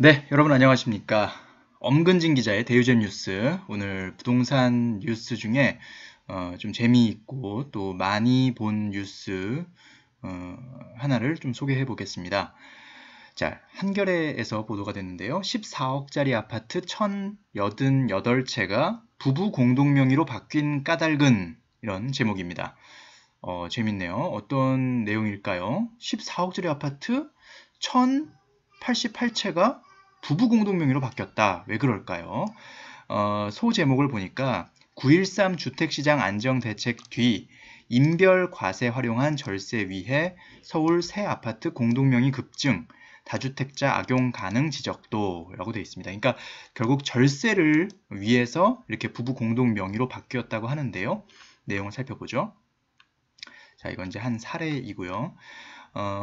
네, 여러분 안녕하십니까. 엄근진 기자의 대유잼 뉴스. 오늘 부동산 뉴스 중에 좀 재미있고 또 많이 본 뉴스 하나를 좀 소개해 보겠습니다. 자, 한겨레에서 보도가 됐는데요. 14억짜리 아파트 1088채가 부부 공동명의로 바뀐 까닭은 이런 제목입니다. 재밌네요. 어떤 내용일까요? 14억짜리 아파트 1088채가 부부 공동명의로 바뀌었다. 왜 그럴까요? 소 제목을 보니까 9.13 주택시장 안정대책 뒤 인별 과세 활용한 절세 위해 서울 새 아파트 공동명의 급증, 다주택자 악용 가능 지적도라고 되어 있습니다. 그러니까 결국 절세를 위해서 이렇게 부부 공동명의로 바뀌었다고 하는데요. 내용을 살펴보죠. 자, 이건 이제 한 사례이고요.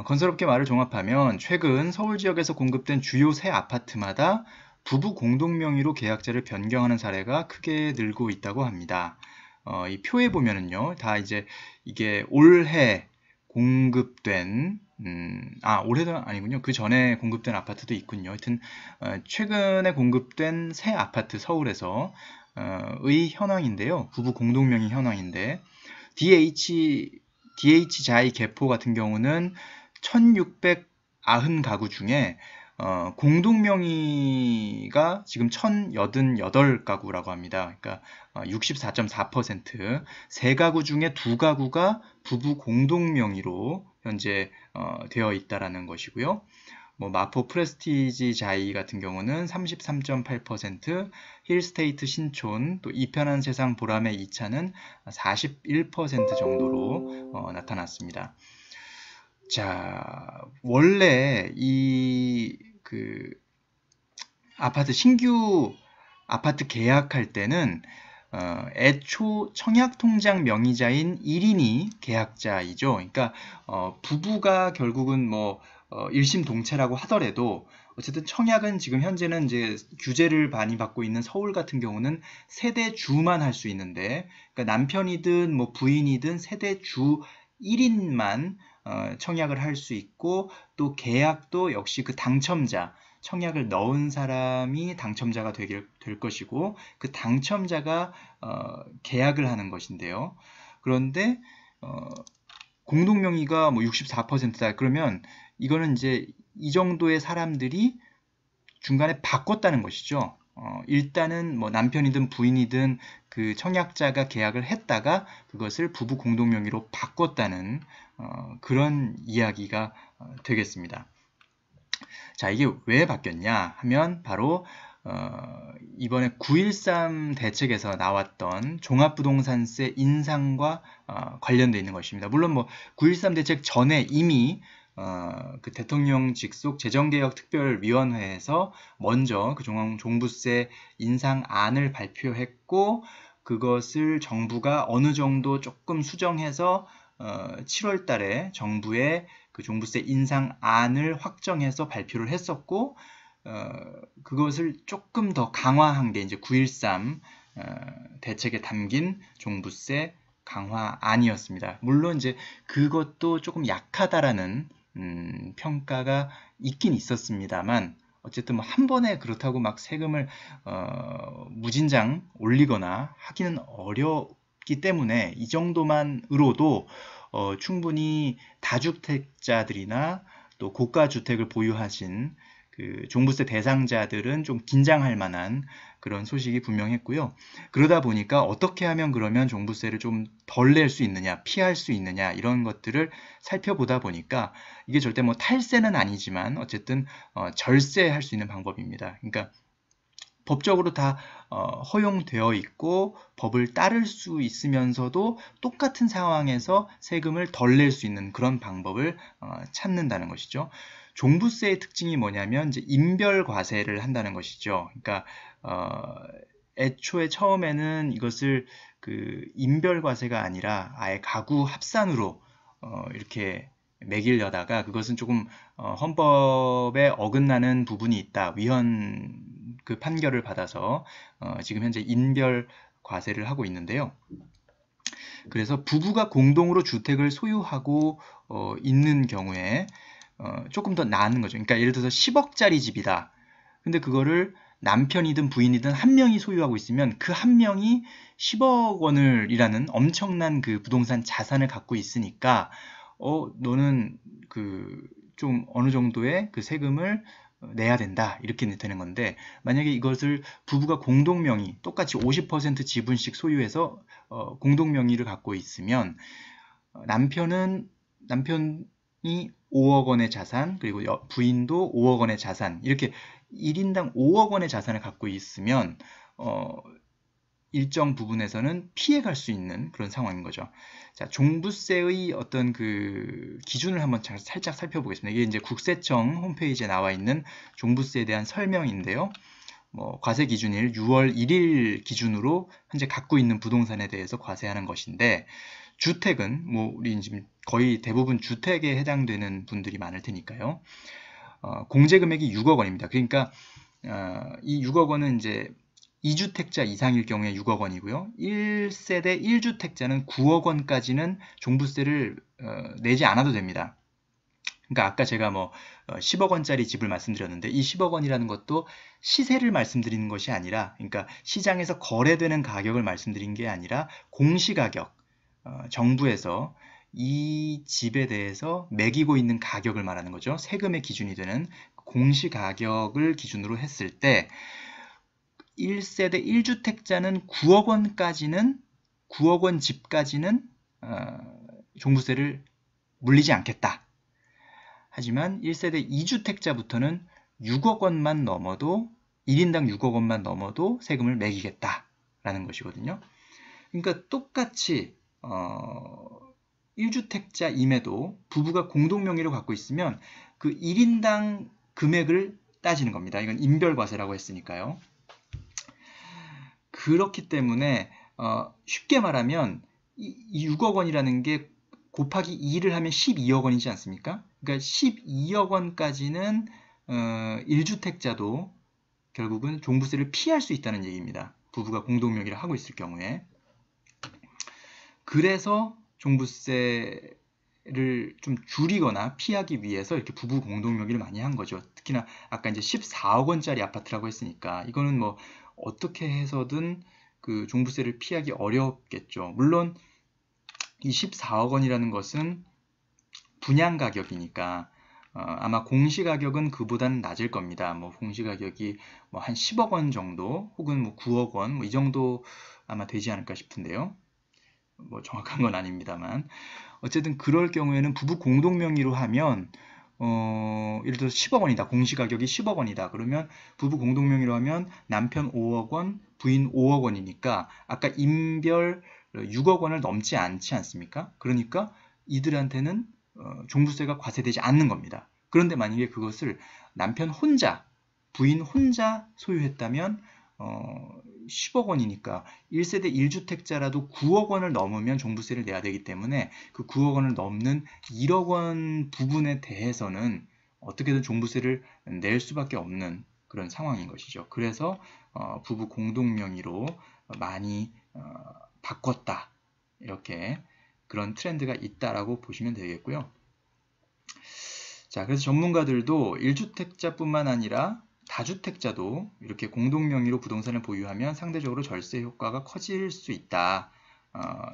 건설업계 말을 종합하면 최근 서울 지역에서 공급된 주요 새 아파트마다 부부 공동명의로 계약자를 변경하는 사례가 크게 늘고 있다고 합니다. 이 표에 보면은요, 다 이제 이게 올해 공급된, 올해도 아니군요. 그 전에 공급된 아파트도 있군요. 하여튼, 최근에 공급된 새 아파트 서울에서, 의 현황인데요. 부부 공동명의 현황인데, DH자이 개포 같은 경우는 1690가구 중에 공동명의가 지금 1088가구라고 합니다. 그러니까 64.4%, 3가구 중에 2가구가 부부 공동명의로 현재 되어 있다라는 것이고요. 마포 프레스티지 자이 같은 경우는 33.8%, 힐스테이트 신촌, 또 이편한 세상 보람의 2차는 41% 정도로 나타났습니다. 자, 원래 신규 아파트 계약할 때는 애초 청약통장 명의자인 1인이 계약자이죠. 그러니까 부부가 결국은 일심동체라고 하더라도 어쨌든 청약은 지금 현재는 이제 규제를 많이 받고 있는 서울 같은 경우는 세대주만 할 수 있는데, 그러니까 남편이든 부인이든 세대주 1인만 청약을 할 수 있고, 또 계약도 역시 그 당첨자, 청약을 넣은 사람이 당첨자가 될 것이고, 그 당첨자가 계약을 하는 것인데요. 그런데 공동명의가 64%다. 그러면 이거는 이제 이 정도의 사람들이 중간에 바꿨다는 것이죠. 일단은 남편이든 부인이든 그 청약자가 계약을 했다가 그것을 부부 공동명의로 바꿨다는 그런 이야기가 되겠습니다. 자, 이게 왜 바뀌었냐 하면 바로 이번에 9.13 대책에서 나왔던 종합부동산세 인상과 관련되어 있는 것입니다. 물론 9.13 대책 전에 이미 그 대통령 직속 재정개혁특별위원회에서 먼저 그 종부세 인상안을 발표했고, 그것을 정부가 어느 정도 조금 수정해서 7월 달에 정부의 그 종부세 인상안을 확정해서 발표를 했었고, 그것을 조금 더 강화한 게 이제 9.13 대책에 담긴 종부세 강화안이었습니다. 물론 이제 그것도 조금 약하다라는 평가가 있긴 있었습니다만, 어쨌든 한 번에 그렇다고 막 세금을 무진장 올리거나 하기는 어렵기 때문에 이 정도만으로도 충분히 다주택자들이나 또 고가주택을 보유하신 그 종부세 대상자들은 좀 긴장할 만한 그런 소식이 분명했고요. 그러다 보니까 어떻게 하면 그러면 종부세를 좀 덜 낼 수 있느냐, 피할 수 있느냐, 이런 것들을 살펴보다 보니까 이게 절대 탈세는 아니지만 어쨌든 절세할 수 있는 방법입니다. 그러니까 법적으로 다 허용되어 있고 법을 따를 수 있으면서도 똑같은 상황에서 세금을 덜 낼 수 있는 그런 방법을 찾는다는 것이죠. 종부세의 특징이 뭐냐면 이제 인별 과세를 한다는 것이죠. 그러니까 애초에 처음에는 이것을 그 인별 과세가 아니라 아예 가구 합산으로 이렇게 매기려다가 그것은 조금 헌법에 어긋나는 부분이 있다. 위헌 그 판결을 받아서 지금 현재 인별 과세를 하고 있는데요. 그래서 부부가 공동으로 주택을 소유하고 있는 경우에 조금 더 나은 거죠. 그러니까 예를 들어서 10억짜리 집이다. 근데 그거를 남편이든 부인이든 한 명이 소유하고 있으면 그 한 명이 10억 원을이라는 엄청난 그 부동산 자산을 갖고 있으니까 너는 그 좀 어느 정도의 그 세금을 내야 된다 이렇게 되는 건데, 만약에 이것을 부부가 공동명의 똑같이 50% 지분씩 소유해서 공동 명의를 갖고 있으면 남편이 5억 원의 자산, 그리고 부인도 5억 원의 자산, 이렇게 1인당 5억 원의 자산을 갖고 있으면 일정 부분에서는 피해갈 수 있는 그런 상황인 거죠. 자, 종부세의 어떤 그 기준을 한번 살짝 살펴보겠습니다. 이게 이제 국세청 홈페이지에 나와 있는 종부세에 대한 설명인데요. 과세 기준일 6월 1일 기준으로 현재 갖고 있는 부동산에 대해서 과세하는 것인데, 주택은 우리 지금 거의 대부분 주택에 해당되는 분들이 많을 테니까요. 공제 금액이 6억 원입니다. 그러니까 이 6억 원은 이제 2주택자 이상일 경우에 6억 원이고요. 1세대 1주택자는 9억 원까지는 종부세를 내지 않아도 됩니다. 그러니까 아까 제가 10억 원짜리 집을 말씀드렸는데, 이 10억 원이라는 것도 시세를 말씀드리는 것이 아니라, 그러니까 시장에서 거래되는 가격을 말씀드린 게 아니라 공시가격, 정부에서 이 집에 대해서 매기고 있는 가격을 말하는 거죠. 세금의 기준이 되는 공시가격을 기준으로 했을 때 1세대 1주택자는 9억 원까지는, 9억 원 집까지는 종부세를 물리지 않겠다. 하지만 1세대 2주택자부터는 6억 원만 넘어도, 1인당 6억 원만 넘어도 세금을 매기겠다라는 것이거든요. 그러니까 똑같이 1주택자임에도 부부가 공동명의로 갖고 있으면 그 1인당 금액을 따지는 겁니다. 이건 인별과세라고 했으니까요. 그렇기 때문에 쉽게 말하면 이 6억 원이라는 게 곱하기 2를 하면 12억 원이지 않습니까? 그러니까 12억 원까지는 1주택자도 결국은 종부세를 피할 수 있다는 얘기입니다. 부부가 공동명의를 하고 있을 경우에. 그래서 종부세를 좀 줄이거나 피하기 위해서 이렇게 부부 공동명의를 많이 한 거죠. 특히나 아까 이제 14억 원짜리 아파트라고 했으니까 이거는 어떻게 해서든 그 종부세를 피하기 어렵겠죠. 물론 이 14억 원이라는 것은 분양 가격이니까 아마 공시가격은 그보다는 낮을 겁니다. 공시가격이 한 10억 원 정도, 혹은 9억 원, 이 정도 아마 되지 않을까 싶은데요. 정확한 건 아닙니다만, 어쨌든 그럴 경우에는 부부 공동명의로 하면 예를 들어서 10억 원이다. 공시가격이 10억 원이다. 그러면 부부 공동명의로 하면 남편 5억 원, 부인 5억 원이니까 아까 인별 6억 원을 넘지 않지 않습니까? 그러니까 이들한테는 종부세가 과세되지 않는 겁니다. 그런데 만약에 그것을 남편 혼자, 부인 혼자 소유했다면 10억 원이니까 1세대 1주택자라도 9억 원을 넘으면 종부세를 내야 되기 때문에 그 9억 원을 넘는 1억 원 부분에 대해서는 어떻게든 종부세를 낼 수밖에 없는 그런 상황인 것이죠. 그래서 부부 공동명의로 많이 바꿨다. 이렇게 그런 트렌드가 있다라고 보시면 되겠고요. 자, 그래서 전문가들도 1주택자뿐만 아니라 다주택자도 이렇게 공동명의로 부동산을 보유하면 상대적으로 절세 효과가 커질 수 있다.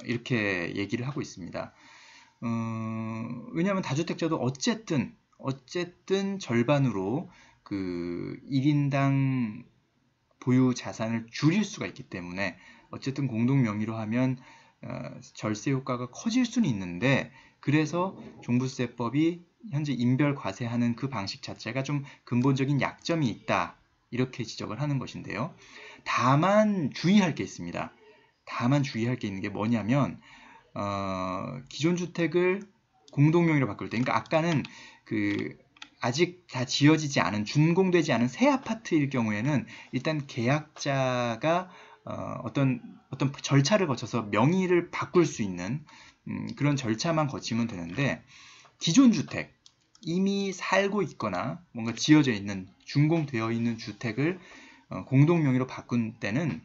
이렇게 얘기를 하고 있습니다. 왜냐하면 다주택자도 어쨌든 절반으로 그 1인당 보유 자산을 줄일 수가 있기 때문에 어쨌든 공동명의로 하면 절세 효과가 커질 수는 있는데, 그래서 종부세법이 현재 인별 과세하는 그 방식 자체가 좀 근본적인 약점이 있다. 이렇게 지적을 하는 것인데요. 다만 주의할 게 있습니다. 다만 주의할 게 있는 게 뭐냐면 기존 주택을 공동명의로 바꿀 때, 그러니까 아까는 그 아직 다 지어지지 않은, 준공되지 않은 새 아파트일 경우에는 일단 계약자가 어떤 절차를 거쳐서 명의를 바꿀 수 있는 그런 절차만 거치면 되는데, 기존 주택, 이미 살고 있거나 뭔가 지어져 있는, 준공되어 있는 주택을 공동명의로 바꾼 때는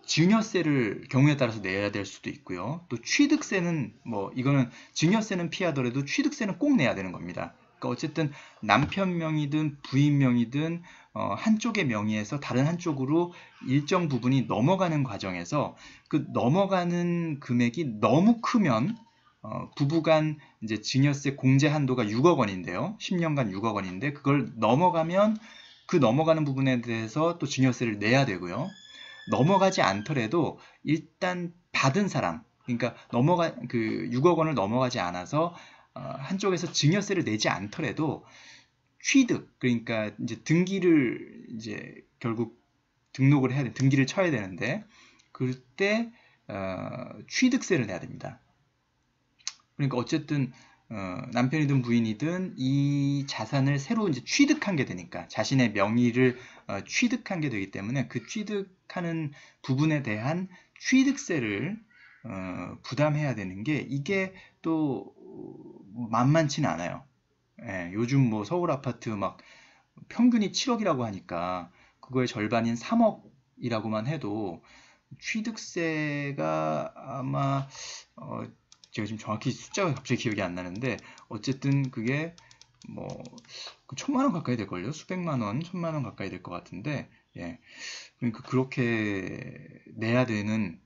증여세를 경우에 따라서 내야 될 수도 있고요. 또 취득세는 이거는 증여세는 피하더라도 취득세는 꼭 내야 되는 겁니다. 그러니까 어쨌든 남편 명의든 부인 명의든 한쪽의 명의에서 다른 한쪽으로 일정 부분이 넘어가는 과정에서 그 넘어가는 금액이 너무 크면 부부간 이제 증여세 공제 한도가 6억 원인데요. 10년간 6억 원인데 그걸 넘어가면 그 넘어가는 부분에 대해서 또 증여세를 내야 되고요. 넘어가지 않더라도 일단 받은 사람, 그러니까 그 6억 원을 넘어가지 않아서 한쪽에서 증여세를 내지 않더라도 취득, 그러니까 이제 등기를 이제 결국 등록을 해야 돼, 등기를 쳐야 되는데 그때 취득세를 내야 됩니다. 그러니까 어쨌든 남편이든 부인이든 이 자산을 새로 이제 취득한 게 되니까 자신의 명의를 취득한 게 되기 때문에 그 취득하는 부분에 대한 취득세를 부담해야 되는 게 이게 또 만만치는 않아요. 예, 요즘 뭐 서울 아파트 막 평균이 7억이라고 하니까 그거의 절반인 3억이라고만 해도 취득세가 아마 제가 지금 정확히 숫자가 갑자기 기억이 안 나는데 어쨌든 그게 뭐 1,000만 원 가까이 될걸요? 수백만 원, 1,000만 원 가까이 될 것 같은데 예. 그러니까 그렇게 내야 되는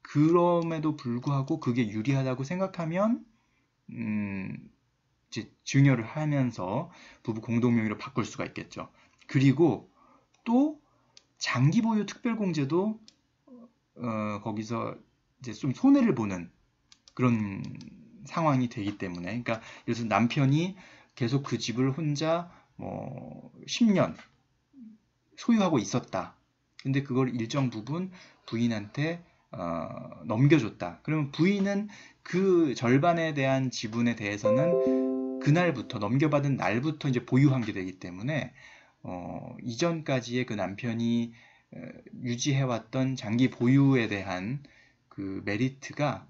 그럼에도 불구하고 그게 유리하다고 생각하면 이제 증여를 하면서 부부 공동명의로 바꿀 수가 있겠죠. 그리고 또 장기 보유 특별공제도 거기서 이제 좀 손해를 보는 그런 상황이 되기 때문에, 그러니까 예를 들어서 남편이 계속 그 집을 혼자 뭐 10년 소유하고 있었다. 근데 그걸 일정 부분 부인한테 넘겨줬다. 그러면 부인은 그 절반에 대한 지분에 대해서는 그날부터 넘겨받은 날부터 이제 보유한 게 되기 때문에 이전까지의 그 남편이 유지해왔던 장기 보유에 대한 그 메리트가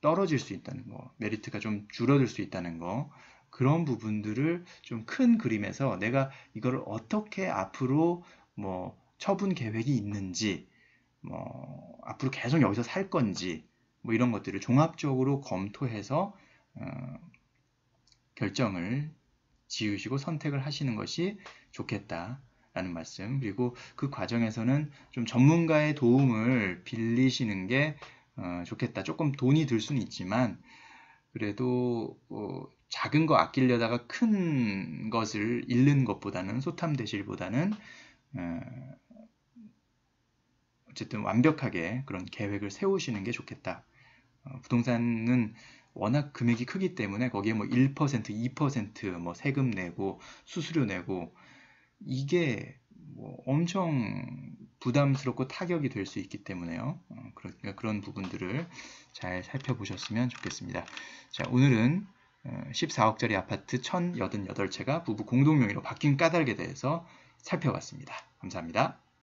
떨어질 수 있다는 거, 메리트가 좀 줄어들 수 있다는 거, 그런 부분들을 좀 큰 그림에서 내가 이거를 어떻게 앞으로 뭐 처분 계획이 있는지, 뭐 앞으로 계속 여기서 살 건지, 뭐 이런 것들을 종합적으로 검토해서 결정을 지으시고 선택을 하시는 것이 좋겠다라는 말씀. 그리고 그 과정에서는 좀 전문가의 도움을 빌리시는 게 좋겠다. 조금 돈이 들 수는 있지만 그래도 작은 거 아끼려다가 큰 것을 잃는 것보다는 소탐대실보다는 어쨌든 완벽하게 그런 계획을 세우시는 게 좋겠다. 부동산은 워낙 금액이 크기 때문에 거기에 뭐 1%, 2% 세금 내고 수수료 내고 이게 뭐 엄청 부담스럽고 타격이 될 수 있기 때문에요. 그러니까 그런 부분들을 잘 살펴보셨으면 좋겠습니다. 자, 오늘은 14억짜리 아파트 1,088채가 부부 공동명의로 바뀐 까닭에 대해서 살펴봤습니다. 감사합니다.